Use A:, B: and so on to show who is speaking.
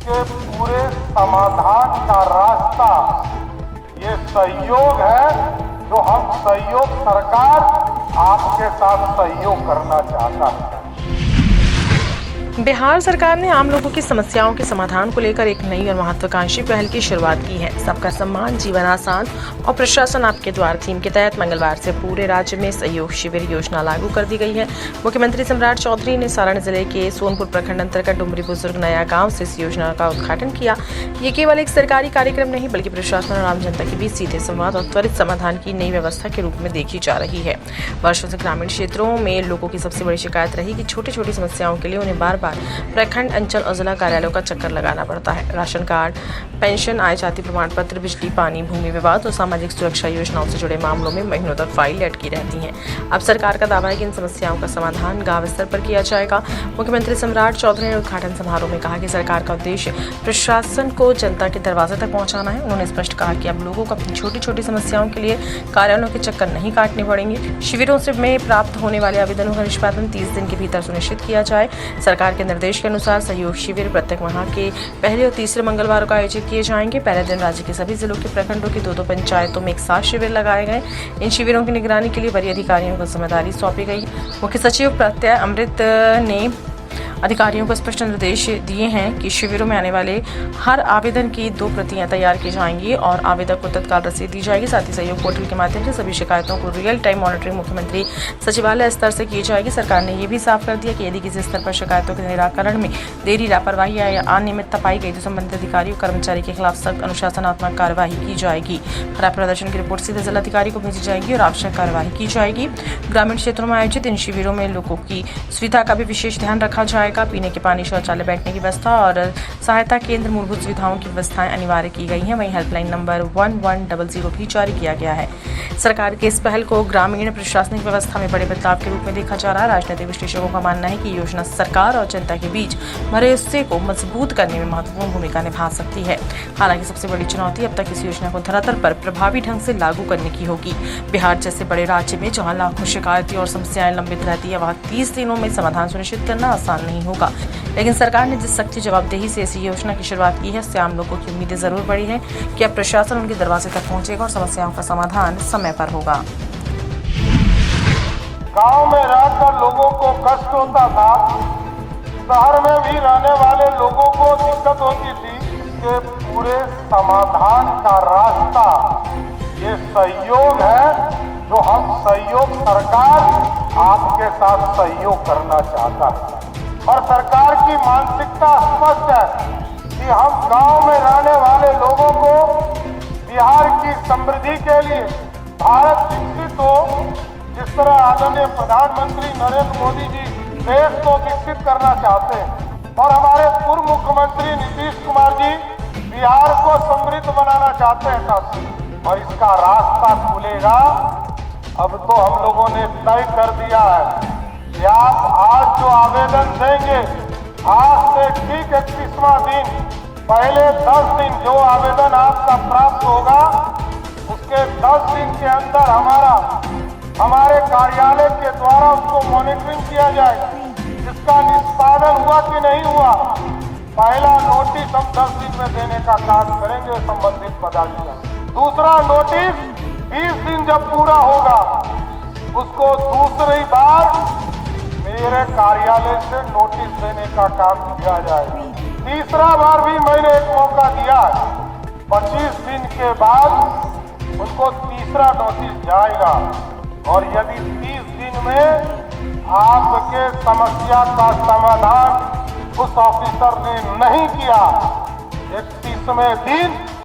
A: इसके पूरे समाधान का रास्ता ये सहयोग है, जो हम सहयोग सरकार आपके साथ सहयोग करना चाहता है।
B: बिहार सरकार ने आम लोगों की समस्याओं के समाधान को लेकर एक नई और महत्वाकांक्षी पहल की शुरुआत की है। सबका सम्मान, जीवन आसान और प्रशासन आपके द्वार थीम के तहत मंगलवार से पूरे राज्य में सहयोग शिविर योजना लागू कर दी गई है। मुख्यमंत्री सम्राट चौधरी ने सारण जिले के सोनपुर प्रखंड अंतर्गत डुमरी बुजुर्ग नया गांव से इस योजना का उद्घाटन किया। ये केवल एक सरकारी कार्यक्रम नहीं, बल्कि प्रशासन और आम जनता के बीच सीधे संवाद और त्वरित समाधान की नई व्यवस्था के रूप में देखी जा रही है। वर्षों से ग्रामीण क्षेत्रों में लोगों की सबसे बड़ी शिकायत रही कि छोटी छोटी समस्याओं के लिए उन्हें बार प्रखंड, अंचल और जिला कार्यालयों का चक्कर लगाना पड़ता है। राशन कार्ड, पेंशन, आय जाति प्रमाण पत्र, बिजली, पानी, भूमि विवाद और सामाजिक सुरक्षा योजनाओं से जुड़े मामलों में महीनों तक फाइल लटकी रहती हैं। अब सरकार का दावा है कि इन समस्याओं का समाधान गांव स्तर पर किया जाएगा। मुख्यमंत्री सम्राट चौधरी ने उद्घाटन समारोह में कहा कि सरकार का उद्देश्य प्रशासन को जनता के दरवाजे तक पहुंचाना है। उन्होंने स्पष्ट कहा कि अब लोगों को अपनी छोटी छोटी समस्याओं के लिए कार्यालयों के चक्कर नहीं काटने पड़ेंगे। शिविरों में प्राप्त होने वाले आवेदनों का निष्पादन 30 दिन के भीतर सुनिश्चित किया जाए। सरकार के निर्देश के अनुसार सहयोग शिविर प्रत्येक माह के पहले और तीसरे मंगलवार को आयोजित किए जाएंगे। पहले दिन राज्य के सभी जिलों के प्रखंडों की 2-2 पंचायतों में एक साथ शिविर लगाए गए। इन शिविरों की निगरानी के लिए वरीय अधिकारियों को जिम्मेदारी सौंपी गई। मुख्य सचिव प्रत्यय अमृत ने अधिकारियों को स्पष्ट निर्देश दिए हैं कि शिविरों में आने वाले हर आवेदन की 2 प्रतियां तैयार की जाएंगी और आवेदक को तत्काल रसीद दी जाएगी। साथ ही सहयोग पोर्टल के माध्यम से सभी शिकायतों को रियल टाइम मॉनिटरिंग मुख्यमंत्री सचिवालय स्तर से की जाएगी। सरकार ने यह भी साफ कर दिया कि यदि किसी स्तर पर शिकायतों के निराकरण में देरी, लापरवाही या अनियमितता पाई गई तो संबंधित अधिकारी और कर्मचारी के खिलाफ सख्त अनुशासनात्मक कार्यवाही की जाएगी। खराब प्रदर्शन की रिपोर्ट सीधे जिलाधिकारी को भेजी जाएगी और आवश्यक कार्यवाही की जाएगी। ग्रामीण क्षेत्रों में आयोजित इन शिविरों में लोगों की सुविधा का भी विशेष ध्यान रखा जाएगा। पीने के पानी, शौचालय, बैठने की व्यवस्था और सहायता केंद्र, मूलभूत सुविधाओं की व्यवस्थाएं अनिवार्य की गई हैं। वहीं हेल्पलाइन नंबर 1100 भी जारी किया गया है। सरकार के इस पहल को ग्रामीण प्रशासनिक व्यवस्था में बड़े बदलाव के रूप में देखा जा रहा है। राजनीतिक विश्लेषकों का मानना है कि योजना सरकार और जनता के बीच भरोसे को मजबूत करने में महत्वपूर्ण भूमिका निभा सकती है। हालांकि सबसे बड़ी चुनौती अब तक इस योजना को धरातल पर प्रभावी ढंग से लागू करने की होगी। बिहार जैसे बड़े राज्य में जहां लाखों शिकायतें और समस्याएं लंबित रहती है, वहां 30 दिनों में समाधान सुनिश्चित करना आसान नहीं होगा। लेकिन सरकार ने जिस सख्ती जवाबदेही से इस योजना की शुरुआत की है, उससे आम लोगों की उम्मीदें जरूर बढ़ी हैं कि अब प्रशासन उनके दरवाजे तक पहुंचेगा और समस्याओं का समाधान समय पर होगा।
A: गांव में रहकर लोगों को कष्ट होता था, शहर में भी रहने वाले लोगों को दिक्कत होती थी। इसके पूरे समाधान का रास्ता ये सहयोग है, जो हम सहयोग सरकार आपके साथ सहयोग करना चाहता है। और सरकार की मानसिकता स्पष्ट है कि हम गांव में रहने वाले लोगों को बिहार की समृद्धि के लिए, भारत विकसित हो, जिस तरह आदरणीय प्रधानमंत्री नरेंद्र मोदी जी देश को विकसित करना चाहते हैं और हमारे पूर्व मुख्यमंत्री नीतीश कुमार जी बिहार को समृद्ध बनाना चाहते हैं साथियों। और इसका रास्ता खुलेगा। अब तो हम लोगों ने तय कर दिया है कि आप आज जो आवेदन देंगे, आज से ठीक 31वां दिन, पहले 10 दिन जो आवेदन आपका प्राप्त होगा, उसके 10 दिन के अंदर हमारे कार्यालय के द्वारा उसको मॉनिटरिंग किया जाएगा, जिसका निष्पादन हुआ कि नहीं हुआ। पहला नोटिस हम 10 दिन में देने का कार्य करेंगे संबंधित पदाधिकारी। दूसरा नोटिस 20 दिन जब पूरा होगा, उसको दूसरी बार मेरे कार्यालय से नोटिस देने का काम किया जाएगा। तीसरा बार भी मैंने एक मौका दिया है, 25 दिन के बाद उनको तीसरा नोटिस जाएगा। और यदि 30 दिन में आपके समस्या का समाधान उस ऑफिसर ने नहीं किया, 31वें दिन